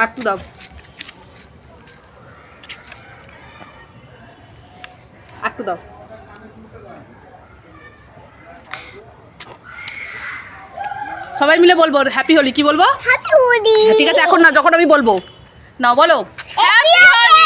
একটু দাও, একটু দাও। সবাই মিলে বলবো হ্যাপি হোলি। কি বলবো? হ্যাপি হোলি। ঠিক আছে, এখন না, যখন আমি বলবো। না বলো হ্যাপি হোলি।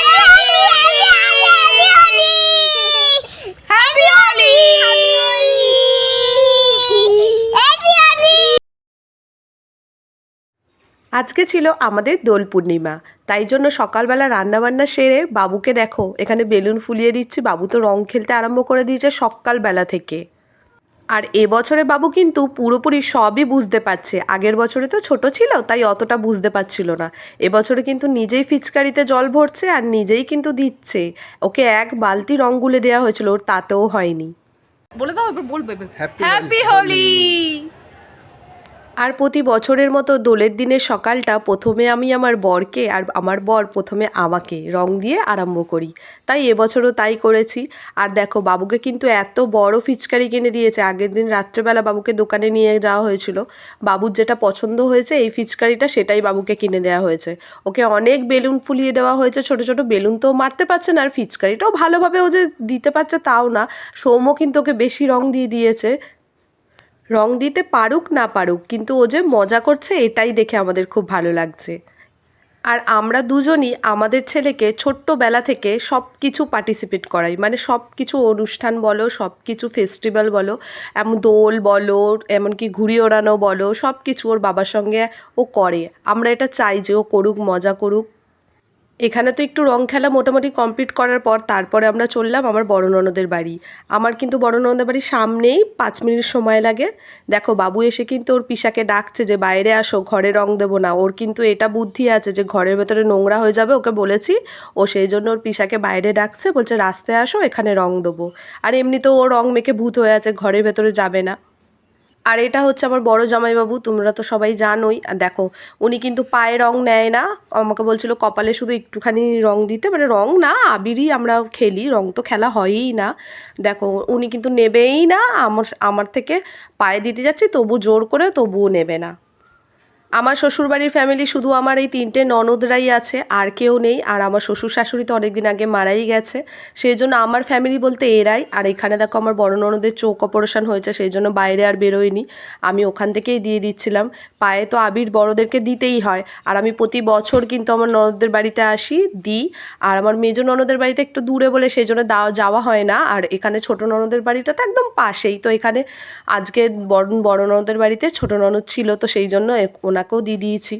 আজকে ছিল আমাদের দোল পূর্ণিমা, তাই জন্য সকালবেলা রান্নাবান্না সেরে বাবুকে দেখো এখানে বেলুন ফুলিয়ে দিচ্ছি। বাবু তো রং খেলতে আরম্ভ করে দিয়েছে সকালবেলা থেকে। আর এবছরে বাবু কিন্তু পুরোপুরি সবই বুঝতে পারছে। আগের বছরে তো ছোট ছিল, তাই অতটা বুঝতে পারছিল না। এবছরে কিন্তু নিজেই ফিচকারিতে জল ভরছে আর নিজেই কিন্তু দিচ্ছে। ওকে এক বালতি রং গুলে দেওয়া হয়েছিল, ওর তাতেও হয়নি। বলে দাও, এবার বলবে হ্যাপি হোলি। আর প্রতি বছরের মতো দোলের দিনের সকালটা প্রথমে আমি আমার বরকে আর আমার বর প্রথমে আমাকে রং দিয়ে আরম্ভ করি। তাই এবছরও তাই করেছি। আর দেখো বাবুকে কিন্তু এত বড় ফিচকারি কিনে দিয়েছে। আগের দিন রাত্রেবেলা বাবুকে দোকানে নিয়ে যাওয়া হয়েছিল, বাবুর যেটা পছন্দ হয়েছে এই ফিচকারিটা, সেটাই বাবুকে কিনে দেওয়া হয়েছে। ওকে অনেক বেলুন ফুলিয়ে দেওয়া হয়েছে, ছোট ছোট বেলুন তো মারতে পারছে না, আর ফিচকারিটাও ভালোভাবে ও যে দিতে পারছে তাও না। সৌম্য কিন্তু ওকে বেশি রং দিয়ে দিয়েছে। রং দিতে পারুক না পারুক, কিন্তু ও যে মজা করছে এটাই দেখে আমাদের খুব ভালো লাগছে। আর আমরা দুজনই আমাদের ছেলেকে ছোট্টবেলা থেকে সব কিছু পার্টিসিপেট করাই, মানে সব কিছু অনুষ্ঠান বলো, সব কিছু ফেস্টিভ্যাল বলো, এমন দোল বলো, এমনকি ঘুড়ি ওড়ানো বলো, সব কিছু ওর বাবার সঙ্গে ও করে। আমরা এটা চাই যে ও করুক, মজা করুক। এখানে তো একটু রং খেলা মোটামুটি কমপ্লিট করার পর তারপরে আমরা চললাম আমার বড় ননদের বাড়ি। আমার কিন্তু বড় ননদের বাড়ির সামনেই 5 মিনিট সময় লাগে। দেখো বাবু এসে কিন্তু ওর পিসাকে ডাকছে যে বাইরে আসো, ঘরে রং দেবো না। ওর কিন্তু এটা বুদ্ধি আছে যে ঘরের ভেতরে নোংরা হয়ে যাবে, ওকে বলেছি। ও সেই জন্য ওর পিসাকে বাইরে ডাকছে, বলছে রাস্তায় আসো, এখানে রং দেবো। আর এমনিতেও ও রং মেখে ভূত হয়ে আছে, ঘরের ভেতরে যাবে না। আর এটা হচ্ছে আমার বড় জামাইবাবু, তোমরা তো সবাই জানোই। আর দেখো উনি কিন্তু পায়ে রং নেয় না, আমাকে বলছিল কপালে শুধু একটুখানি রং দিতে, মানে রং না, আবিরই আমরা খেলি, রং তো খেলা হয়ই না। দেখো উনি কিন্তু নেবেই না, আমার আমার থেকে পায়ে দিতে যাচ্ছি তবু জোর করে, তবুও নেবে না। আমার শ্বশুরবাড়ির ফ্যামিলি শুধু আমার এই 3টে ননদরাই আছে, আর কেউ নেই। আর আমার শ্বশুর শাশুড়ি তো অনেকদিন আগে মারাই গেছে, সেই জন্য আমার ফ্যামিলি বলতে এরাই। আর এখানে দেখো আমার বড় ননদের চোখ অপারেশন হয়েছে, সেই জন্য বাইরে আর বেরোয়নি, আমি ওখান থেকেই দিয়ে দিচ্ছিলাম। পায়ে তো আবির বড়দেরকে দিতেই হয়, আর আমি প্রতি বছর কিন্তু আমার ননদদের বাড়িতে আসি, দিই। আর আমার মেজ ননদের বাড়িতে একটু দূরে বলে সেই জন্য যাওয়া হয় না। আর এখানে ছোট ননদের বাড়িটা তো একদম পাশেই, তো এখানে আজকে বড় ননদের বাড়িতে ছোট ননদ ছিল, তো সেই জন্য ওনাকেও দিয়ে দিয়েছি।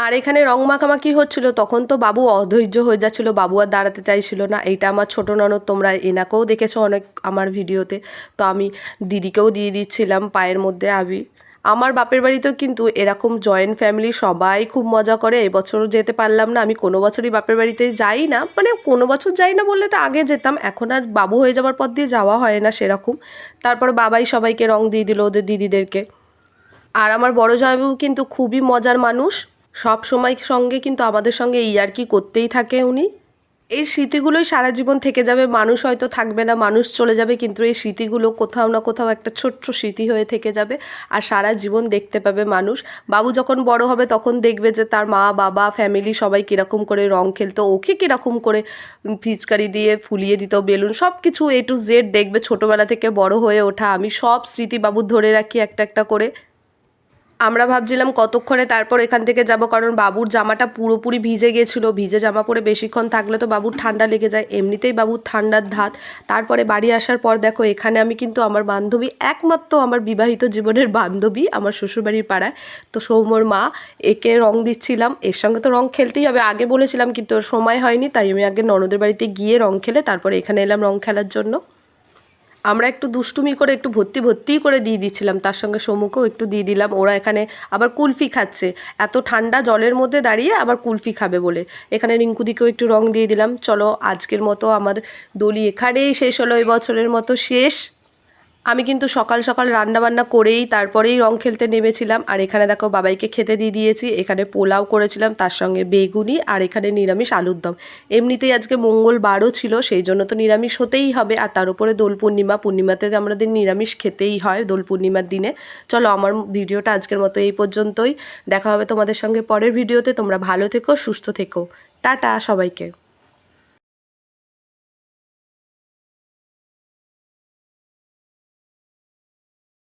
আর এখানে রং মাখামাখি হচ্ছিল, তখন তো বাবু অধৈর্য হয়ে যাচ্ছিল, বাবু আর দাঁড়াতে চাইছিল না। এইটা আমার ছোট ননদ, তোমরা এনাকেও দেখেছো অনেক আমার ভিডিওতে। তো আমি দিদিকেও দিয়ে দিচ্ছিলাম পায়ের মধ্যে আবির। আমার বাপের বাড়িতেও কিন্তু এরকম জয়েন্ট ফ্যামিলি, সবাই খুব মজা করে। এবছরও যেতে পারলাম না, আমি কোনো বছরই বাপের বাড়িতে যাই না, মানে কোনো বছর যাই না বললে তো আগে যেতাম, এখন আর বাবু হয়ে যাওয়ার পর দিয়ে যাওয়া হয় না সেরকম। তারপর বাবাই সবাইকে রং দিয়ে দিল, ওদের দিদিদেরকে। আর আমার বড় জামাইবাবু কিন্তু খুবই মজার মানুষ, সব সময় সঙ্গে কিন্তু আমাদের সঙ্গে ইয়ার্কি করতেই থাকে উনি। এই স্মৃতিগুলোই সারা জীবন থেকে যাবে। মানুষ হয়তো থাকবে না, মানুষ চলে যাবে, কিন্তু এই স্মৃতিগুলো কোথাও না কোথাও একটা ছোট্ট স্মৃতি হয়ে থেকে যাবে, আর সারা জীবন দেখতে পাবে মানুষ। বাবু যখন বড় হবে তখন দেখবে যে তার মা বাবা ফ্যামিলি সবাই কীরকম করে রং খেলতো, ওকে কীরকম করে ফিচকারি দিয়ে ফুলিয়ে দিত, বেলুন, সব কিছু A to Z দেখবে। ছোটোবেলা থেকে বড় হয়ে ওঠা, আমি সব স্মৃতি বাবুর ধরে রাখি একটা একটা করে। আমরা ভাবছিলাম কতক্ষণে তারপর এখান থেকে যাব, কারণ বাবুর জামাটা পুরোপুরি ভিজে গেছিলো। ভিজে জামা পরে বেশিক্ষণ থাকলে তো বাবুর ঠান্ডা লেগে যায়, এমনিতেই বাবুর ঠান্ডার ধাত। তারপরে বাড়ি আসার পর দেখো এখানে আমি কিন্তু আমার বান্ধবী, একমাত্র আমার বিবাহিত জীবনের বান্ধবী, আমার শ্বশুরবাড়ির পাড়ায়, তো সৌম্যর মা, একে রং দিচ্ছিলাম। এর সঙ্গে তো রং খেলতেই হবে, আগে বলেছিলাম কিন্তু ওর সময় হয়নি, তাই আমি আগে ননদের বাড়িতে গিয়ে রং খেলে তারপরে এখানে এলাম রং খেলার জন্য। আমরা একটু দুষ্টুমি করে একটু ভর্তি করে দিয়ে দিচ্ছিলাম, তার সঙ্গে সমুখও একটু দিয়ে দিলাম। ওরা এখানে আবার কুলফি খাচ্ছে, এত ঠান্ডা জলের মধ্যে দাঁড়িয়ে আবার কুলফি খাবে বলে। এখানে রিঙ্কুদিকেও একটু রং দিয়ে দিলাম। চলো আজকের মতো আমার দোলি এখানেই শেষ হলো, এই বছরের মতো শেষ। আমি কিন্তু সকাল সকাল রান্নাবান্না করেই তারপরেই রং খেলতে নেমেছিলাম। আর এখানে দেখো বাবাইকে খেতে দিয়ে দিয়েছি। এখানে পোলাও করেছিলাম, তার সঙ্গে বেগুনি, আর এখানে নিরামিষ আলুর দম। এমনিতেই আজকে মঙ্গলবারও ছিল, সেই জন্য তো নিরামিষ হতেই হবে। আর তার উপরে দোল পূর্ণিমা, পূর্ণিমাতে আমাদের নিরামিষ খেতেই হয় দোল পূর্ণিমার দিনে। চলো, আমার ভিডিওটা আজকের মতো এই পর্যন্তই। দেখা হবে তোমাদের সঙ্গে পরের ভিডিওতে। তোমরা ভালো থেকো, সুস্থ থেকো। টাটা সবাইকে।